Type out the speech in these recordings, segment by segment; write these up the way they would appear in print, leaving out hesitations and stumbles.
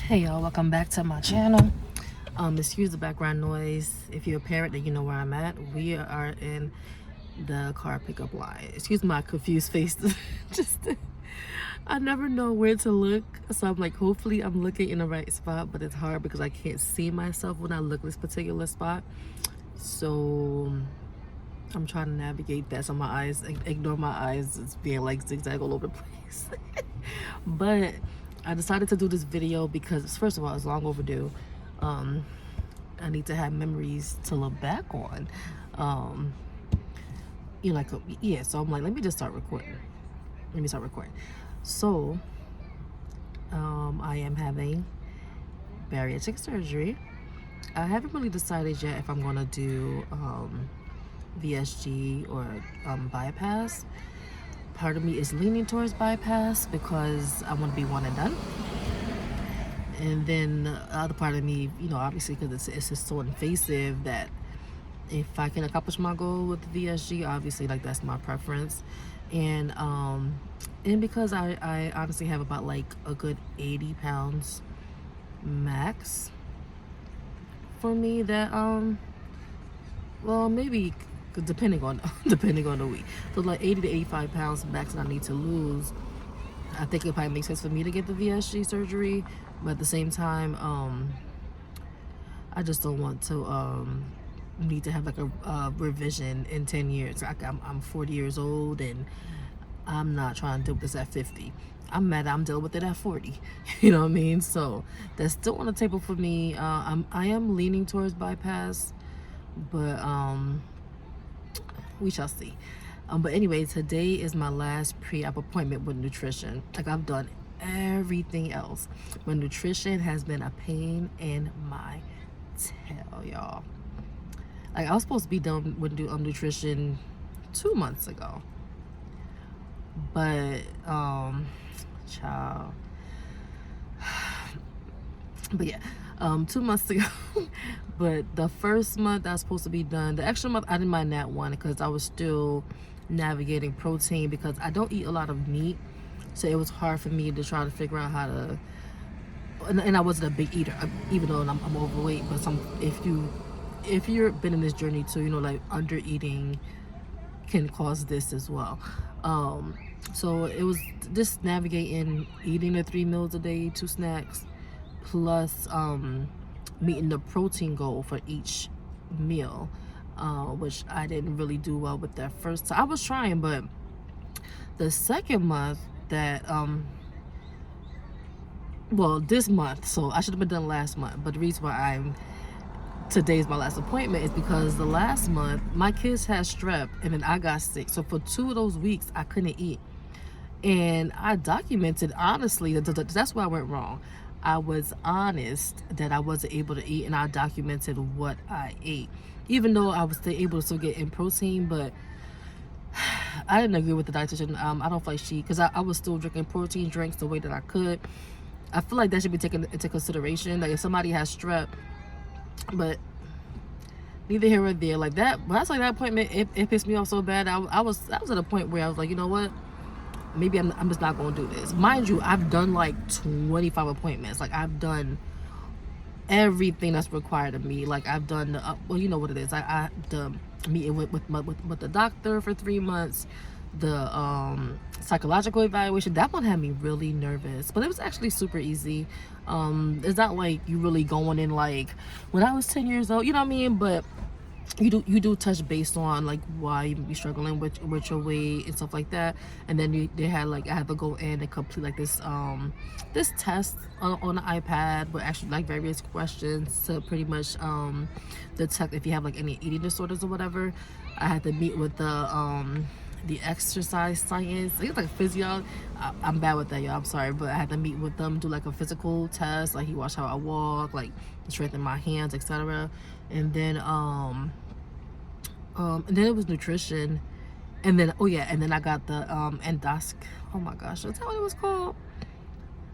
Hey y'all, welcome back to my channel. Excuse the background noise. If you're a parent, then you know where I'm at. We are in the car pickup line. Excuse my confused face. I never know where to look, so I'm like, hopefully I'm looking in the right spot, but it's hard because I can't see myself when I look this particular spot. So I'm trying to navigate that. So my eyes, ignore my eyes, it's being like zigzag all over the place. But I decided to do this video because, first of all, it's long overdue. I need to have memories to look back on. Yeah, so I'm like, let me just start recording. So, I am having bariatric surgery. I haven't really decided yet if I'm going to do VSG or bypass. Part of me is leaning towards bypass because I want to be one and done. And then the other part of me, obviously because it's just so invasive that if I can accomplish my goal with the VSG, obviously, like, that's my preference. And because I honestly have about like a good 80 pounds max for me that well, maybe depending on the week, so like 80 to 85 pounds max that I need to lose. I think it probably makes sense for me to get the VSG surgery, but at the same time, I just don't want to need to have like a revision in 10 years. I'm 40 years old and I'm not trying to deal with this at 50. I'm mad I'm dealing with it at 40. You know what I mean? So that's still on the table for me. I am leaning towards bypass, but we shall see. But anyway, today is my last pre-op appointment with nutrition. Like, I've done everything else, but nutrition has been a pain in my tail, y'all. Like, I was supposed to be done with nutrition 2 months ago, but child. But yeah, 2 months ago. But the first month I was supposed to be done. The extra month I didn't mind that one because I was still navigating protein because I don't eat a lot of meat, so it was hard for me to try to figure out how to. And I wasn't a big eater, even though I'm overweight. But if you've been in this journey too, like, under eating can cause this as well. So it was just navigating eating the 3 meals a day, 2 snacks, plus meeting the protein goal for each meal, which I didn't really do well with that first time. I was trying, but the second month that well, this month, so I should have been done last month, but the reason why today's my last appointment is because the last month my kids had strep and then I got sick, so for 2 of those weeks I couldn't eat. And I documented, honestly, that's where I went wrong. I was honest that I wasn't able to eat, and I documented what I ate, even though I was still able to get in protein. But I didn't agree with the dietitian. I don't feel like because I was still drinking protein drinks the way that I could. I feel like that should be taken into consideration. Like, if somebody has strep, but neither here or there. Like that, when I saw that appointment, it pissed me off so bad. I was at a point where I was like, you know what? Maybe I'm just not going to do this. Mind you, I've done like 25 appointments. Like, I've done everything that's required of me. Like, I've done the, well, you know what it is. I the meeting with the doctor for 3 months, the psychological evaluation. That one had me really nervous, but it was actually super easy. It's not like you really going in like when I was 10 years old, you know what I mean? But you do touch based on like why you be struggling with your weight and stuff like that. And then they had like, I had to go in and complete like this test on the iPad with actually like various questions to pretty much detect if you have like any eating disorders or whatever. I had to meet with the exercise science, I think it's like physio. I'm bad with that, y'all, I'm sorry, but I had to meet with them, do like a physical test, like he watched how I walk, like strengthen my hands, etc. And then it was nutrition, and then and then I got the endoscopy. Oh my gosh, that's how it was called.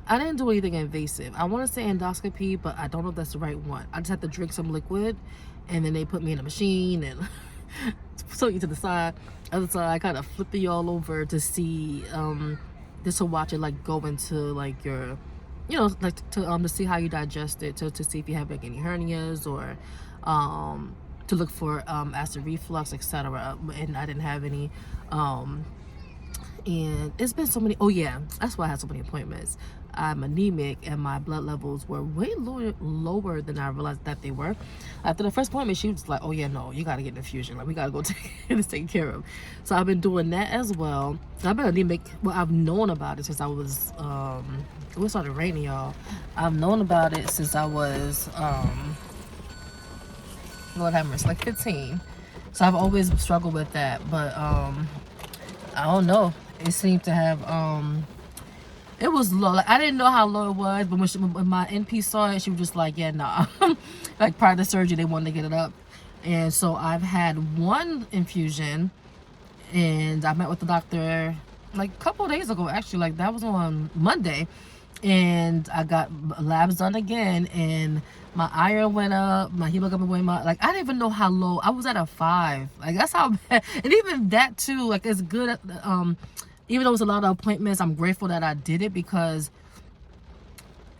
I didn't do anything invasive. I want to say endoscopy, but I don't know if that's the right one. I just had to drink some liquid, and then they put me in a machine and so you to the side. Other side, I kind of flipped you all over to see, just to watch it like go into like your like to see how you digest it, to see if you have like any hernias, or to look for acid reflux, etc. And I didn't have any. And it's been so many. Oh yeah, that's why I had so many appointments. I'm anemic, and my blood levels were way lower than I realized that they were. After the first appointment, she was like, "Oh yeah, no, you gotta get an infusion. Like, we gotta go take this taken care of." So I've been doing that as well. I've been anemic. Well, I've known about it since I was it started raining, y'all. I've known about it since I was Lord have mercy, like 15. So I've always struggled with that, but I don't know. It seemed to have it was low. Like, I didn't know how low it was, but when my NP saw it, she was just like, "Yeah, nah." Like, prior to surgery, they wanted to get it up, and so I've had one infusion, and I met with the doctor like a couple of days ago. Actually, like that was on Monday, and I got labs done again, and my iron went up, my hemoglobin went up. Like, I didn't even know how low. I was at a 5. Like, that's how bad. And even that too, like, it's good. Even though it was a lot of appointments, I'm grateful that I did it, because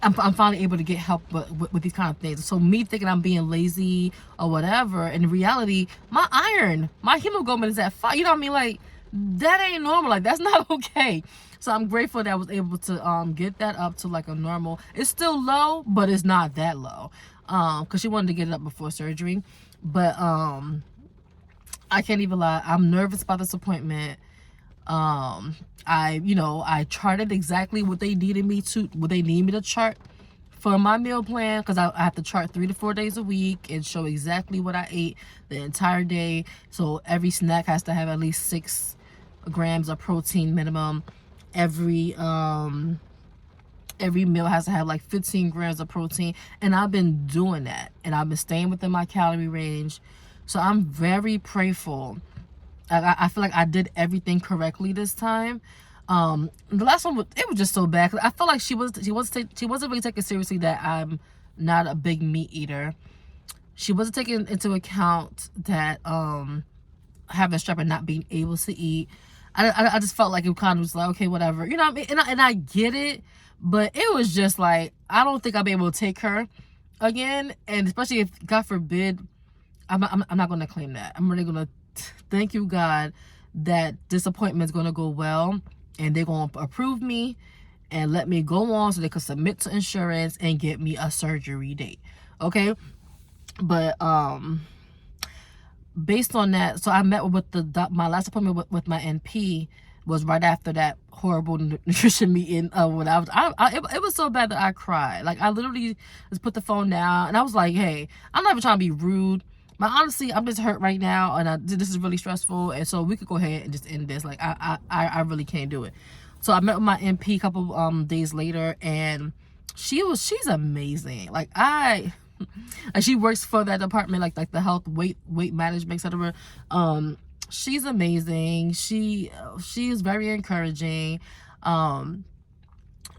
I'm finally able to get help with these kind of things. So me thinking I'm being lazy or whatever, in reality, my hemoglobin is at 5. You know what I mean? Like, that ain't normal. Like, that's not okay. So I'm grateful that I was able to get that up to like a normal. It's still low, but it's not that low. Because she wanted to get it up before surgery. But I can't even lie. I'm nervous about this appointment. I charted exactly what they need me to chart for my meal plan, because I have to chart 3 to 4 days a week and show exactly what I ate the entire day. So every snack has to have at least 6 grams of protein minimum. Every meal has to have like 15 grams of protein, and I've been doing that, and I've been staying within my calorie range. So I'm very prayerful. I feel like I did everything correctly this time. The last one, it was just so bad, because I felt like she wasn't really taking seriously that I'm not a big meat eater. She wasn't taking into account that having strep and not being able to eat. I just felt like it kind of was like, okay, whatever, you know what I mean? And I get it, but it was just like, I don't think I'll be able to take her again, and especially if, God forbid, I'm not going to claim that. I'm really going to thank you, God, that this appointment is going to go well, and they're going to approve me and let me go on so they could submit to insurance and get me a surgery date. Okay? But based on that, so I met with my last appointment with my NP was right after that horrible nutrition meeting. When it was so bad that I cried. Like, I literally just put the phone down, and I was like, "Hey, I'm not even trying to be rude, but honestly, I'm just hurt right now, and this is really stressful, and so we could go ahead and just end this. Like, I really can't do it." So I met with my NP a couple days later, and she's amazing. Like, and she works for that department, like the health, weight management, etc. She's amazing. She is very encouraging.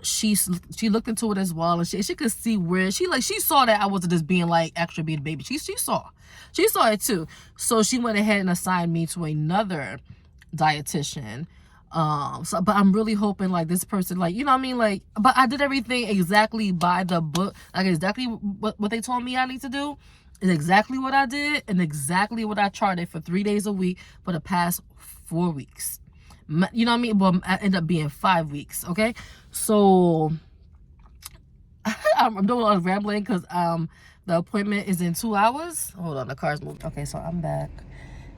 She looked into it as well, and she could see where she saw that I wasn't just being like extra being a baby. She saw it too. So she went ahead and assigned me to another dietitian. But I'm really hoping, like, this person, like, you know what I mean, like, but I did everything exactly by the book, like exactly what they told me I need to do is exactly what I did, and exactly what I charted for 3 days a week for the past 4 weeks. You know what I mean? Well, I ended up being 5 weeks. Okay, so I'm doing a lot of rambling, because the appointment is in 2 hours. Hold on, the car's moving. Okay, so I'm back.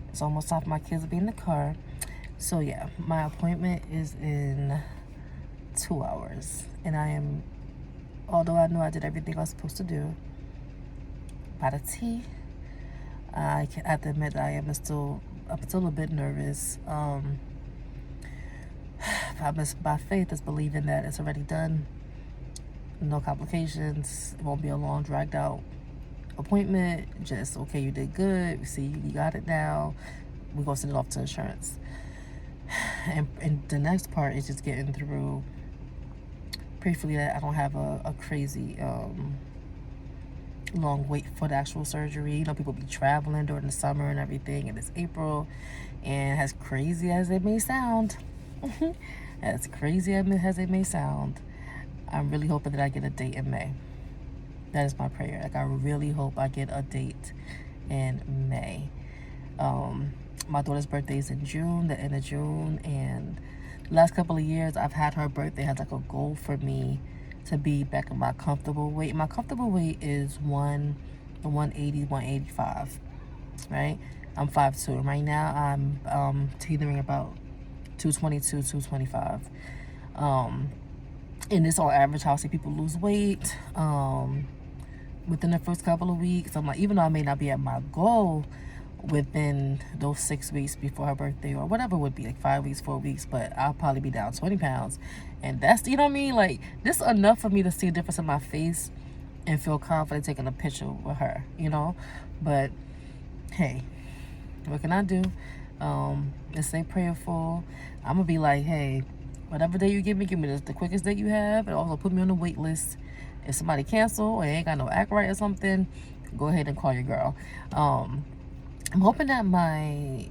It's almost time for my kids to be in the car. So yeah, my appointment is in 2 hours, and although I know I did everything I was supposed to do by the T, I have to admit that I'm still a bit nervous. By faith is believing that it's already done, no complications, it won't be a long dragged out appointment, just, okay, you did good, we see you got it now, we're gonna send it off to insurance. And the next part is just getting through, prayerfully, that I don't have a crazy long wait for the actual surgery. You know, people be traveling during the summer and everything, and it's April, and as crazy as it may sound, as crazy as it may sound, I'm really hoping that I get a date in May. That is my prayer. Like, I really hope I get a date in May. My daughter's birthday is in June, the end of June, and the last couple of years I've had her birthday as like a goal for me to be back in my comfortable weight. My comfortable weight is 180, 185, right? I'm 5'2". Right now I'm teetering about 222, 225. And it's on average how I see people lose weight within the first couple of weeks. I'm like, even though I may not be at my goal within those 6 weeks before her birthday, or whatever it would be, like 5 weeks, 4 weeks, but I'll probably be down 20 pounds. And that's, you know what I mean? Like, this is enough for me to see a difference in my face and feel confident taking a picture with her, you know? But hey, what can I do? Let's stay prayerful. I'm gonna be like, hey, whatever day you give me the quickest day you have, and also put me on the wait list. If somebody cancel or ain't got no act right or something, go ahead and call your girl. I'm hoping that my,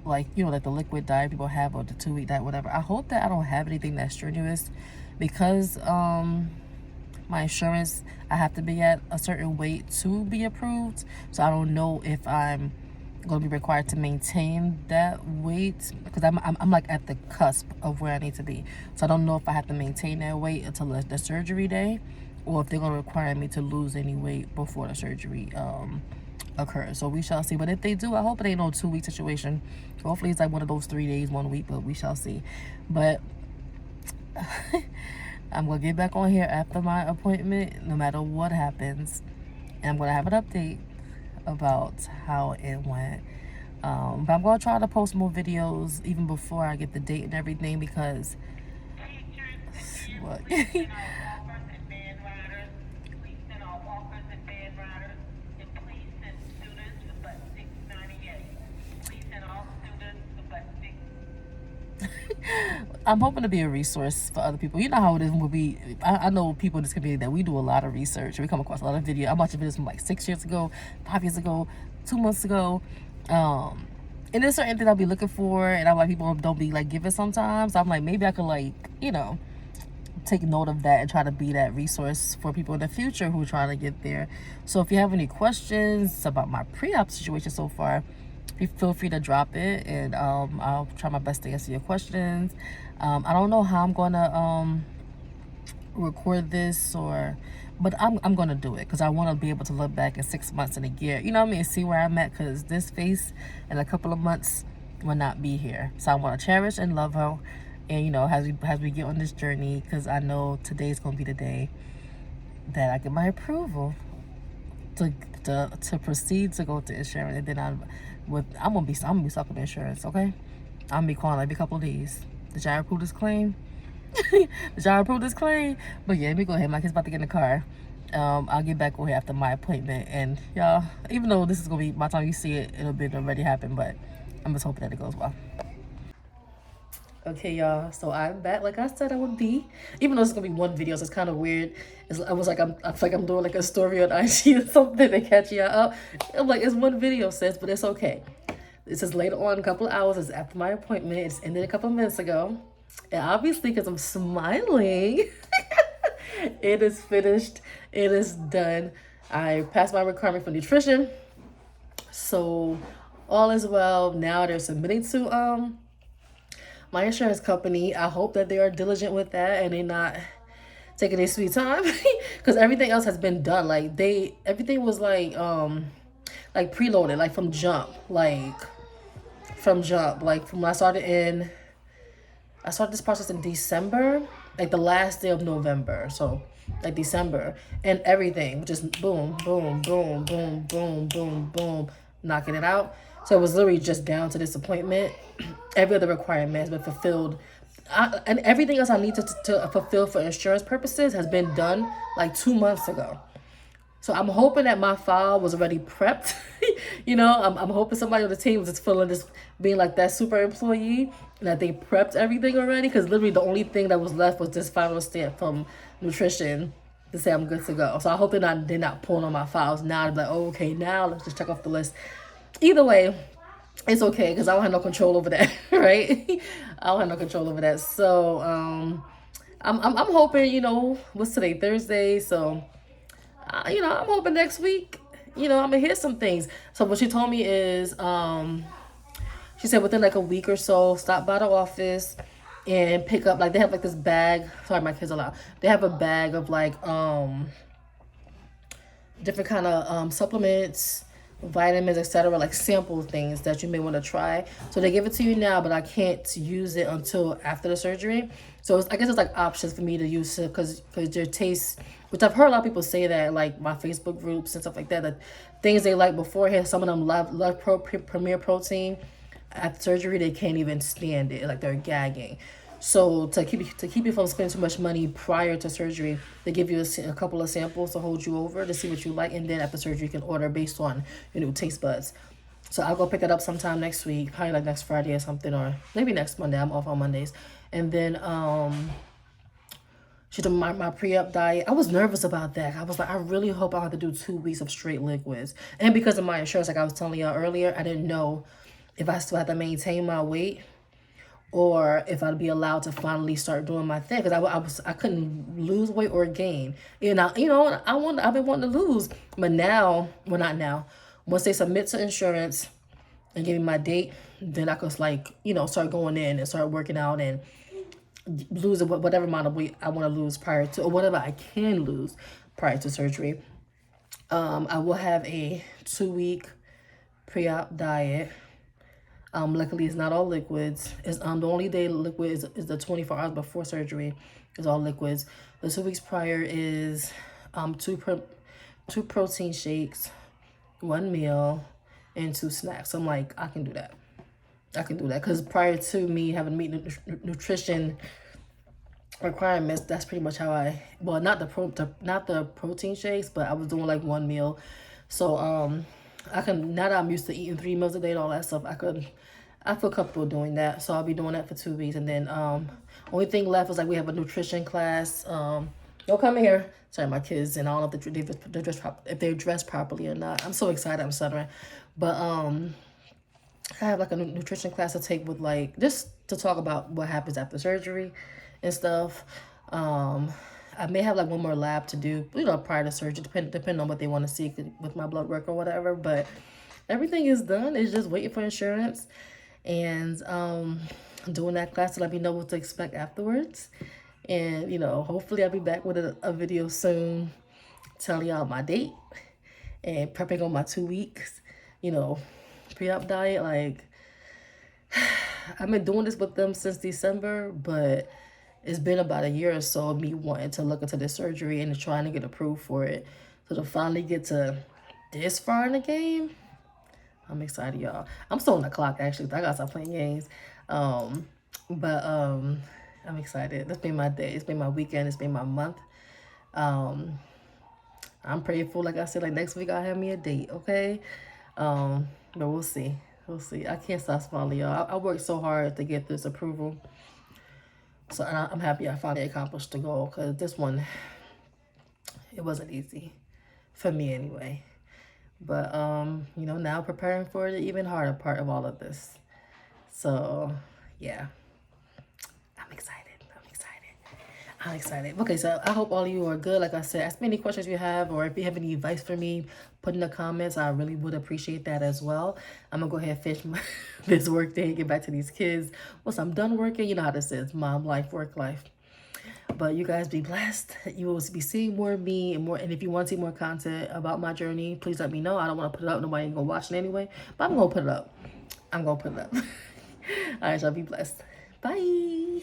like, you know, like the liquid diet people have, or the 2-week diet, whatever, I hope that I don't have anything that's strenuous, because my insurance, I have to be at a certain weight to be approved. So I don't know if I'm going to be required to maintain that weight, because I'm like at the cusp of where I need to be. So I don't know if I have to maintain that weight until the surgery day, or if they're going to require me to lose any weight before the surgery occurs. So we shall see. But if they do, I hope it ain't no 2-week situation. Hopefully it's like one of those 3 days, 1 week, but we shall see. But I'm going to get back on here after my appointment, no matter what happens. And I'm going to have an update about how it went. But I'm going to try to post more videos even before I get the date and everything, because what? I'm hoping to be a resource for other people. You know how it is when I know people in this community that we do a lot of research. We come across a lot of videos. I'm watching videos from like 6 years ago, 5 years ago, 2 months ago. And there's certain things I'll be looking for, and I'm like, people don't be like giving sometimes. So I'm like, maybe I could, like, you know, take note of that and try to be that resource for people in the future who are trying to get there. So if you have any questions about my pre-op situation so far, feel free to drop it, and I'll try my best to answer your questions. I don't know how I'm gonna record this, but I'm gonna do it, because I want to be able to look back in 6 months and a year, you know what I mean, and see where I'm at, because this face in a couple of months will not be here. So I want to cherish and love her, and you know, as we get on this journey, because I know today's gonna be the day that I get my approval to proceed to go to insurance. And then I'm gonna be stuck with insurance. Okay, I'm gonna be calling every couple of days. Did y'all approve this claim? Did y'all approve this claim? But yeah, let me go ahead. My kid's about to get in the car. I'll get back over here after my appointment. And y'all, even though this is gonna be, by the time you see it, it'll be already happened, but I'm just hoping that it goes well. Okay, y'all, so I'm back like I said I would be. Even though it's gonna be one video, so it's kind of weird. I feel like I'm doing like a story on IG or something to catch y'all up. I'm like, it's one video, sis, but it's okay. This is later on, a couple of hours. It's after my appointment. It's ended a couple of minutes ago. And obviously, because I'm smiling, it is finished. It is done. I passed my requirement for nutrition. So all is well. Now they're submitting to my insurance company. I hope that they are diligent with that and they're not taking their sweet time, because everything else has been done. Like everything was like preloaded, like from jump, like from when I started this process in December, like the last day of November. So like December, and everything just boom, boom, boom, boom, boom, boom, boom, knocking it out. So it was literally just down to this appointment. Every other requirement has been fulfilled. And everything else I need to fulfill for insurance purposes has been done like 2 months ago. So I'm hoping that my file was already prepped. You know, I'm hoping somebody on the team was just feeling this, being like that super employee, and that they prepped everything already. Because literally the only thing that was left was this final stamp from nutrition to say I'm good to go. So I hope they're not pulling on my files now. They're like, oh, okay, now let's just check off the list. Either way, it's okay, because I don't have no control over that, right? I don't have no control over that. So I'm hoping, what's today, Thursday? So, I'm hoping next week, I'm gonna hear some things. So what she told me is, she said within like a week or so, stop by the office and pick up, like, they have like this bag. Sorry, my kids are loud. They have a bag of like different kind of supplements, vitamins, etc., like sample things that you may want to try. So they give it to you now, but I can't use it until after the surgery. So I guess it's like options for me to use it because your taste, which I've heard a lot of people say that, like my Facebook groups and stuff like that, that things they like beforehand, some of them love Premier Protein. After surgery, they can't even stand it, like they're gagging. So to keep you from spending too much money prior to surgery, they give you a couple of samples to hold you over to see what you like, and then after surgery, you can order based on your new taste buds. So I'll go pick that up sometime next week, probably like next Friday or something, or maybe next Monday. I'm off on Mondays, and then she did my pre-op diet. I was nervous about that. I was like, I really hope I don't have to do 2 weeks of straight liquids, and because of my insurance, like I was telling y'all earlier, I didn't know if I still had to maintain my weight or if I'd be allowed to finally start doing my thing, because I couldn't lose weight or gain. And I've been wanting to lose, but now, well, not now. Once they submit to insurance and give me my date, then I could like start going in and start working out and losing whatever amount of weight I want to lose prior to, or whatever I can lose prior to surgery. I will have a 2-week pre-op diet. Luckily it's not all liquids. It's the only day liquid is the 24 hours before surgery. It's all liquids. The 2 weeks prior is two protein shakes, 1 meal, and 2 snacks. So I'm like, I can do that. Because prior to me having meet nutrition requirements, that's pretty much how not the protein shakes, but I was doing like 1 meal. So I can, now that I'm used to eating 3 meals a day and all that stuff, I feel comfortable doing that. So I'll be doing that for 2 weeks, and then only thing left is like we have a nutrition class. Don't come in here. Sorry, my kids, and I don't know if they're dressed properly or not. I'm so excited. I'm stuttering, but I have like a nutrition class to take with, like, just to talk about what happens after surgery and stuff. I may have like one more lab to do, prior to surgery, depending on what they want to see with my blood work or whatever. But everything is done. It's just waiting for insurance and doing that class to let me know what to expect afterwards. And hopefully I'll be back with a video soon, telling y'all my date and prepping on my 2 weeks, pre-op diet. Like, I've been doing this with them since December, but it's been about a year or so of me wanting to look into the surgery and trying to get approved for it. So to finally get to this far in the game, I'm excited, y'all. I'm still on the clock, actually. I gotta stop playing games. But I'm excited. It's been my day. It's been my weekend. It's been my month. I'm prayerful. Like I said, like next week I'll have me a date, okay? But we'll see. We'll see. I can't stop smiling, y'all. I worked so hard to get this approval. So I'm happy I finally accomplished the goal, because this one, it wasn't easy. For me, anyway. But, now preparing for the even harder part of all of this. So, yeah. I'm excited. Okay, so I hope all of you are good. Like I said, ask me any questions you have, or if you have any advice for me, put in the comments. I really would appreciate that as well. I'm going to go ahead and finish this work day and get back to these kids. Once I'm done working, you know how this is. Mom life, work life. But you guys be blessed. You will be seeing more of me and more. And if you want to see more content about my journey, please let me know. I don't want to put it up. Nobody ain't going to watch it anyway. But I'm going to put it up. All right, y'all be blessed. Bye.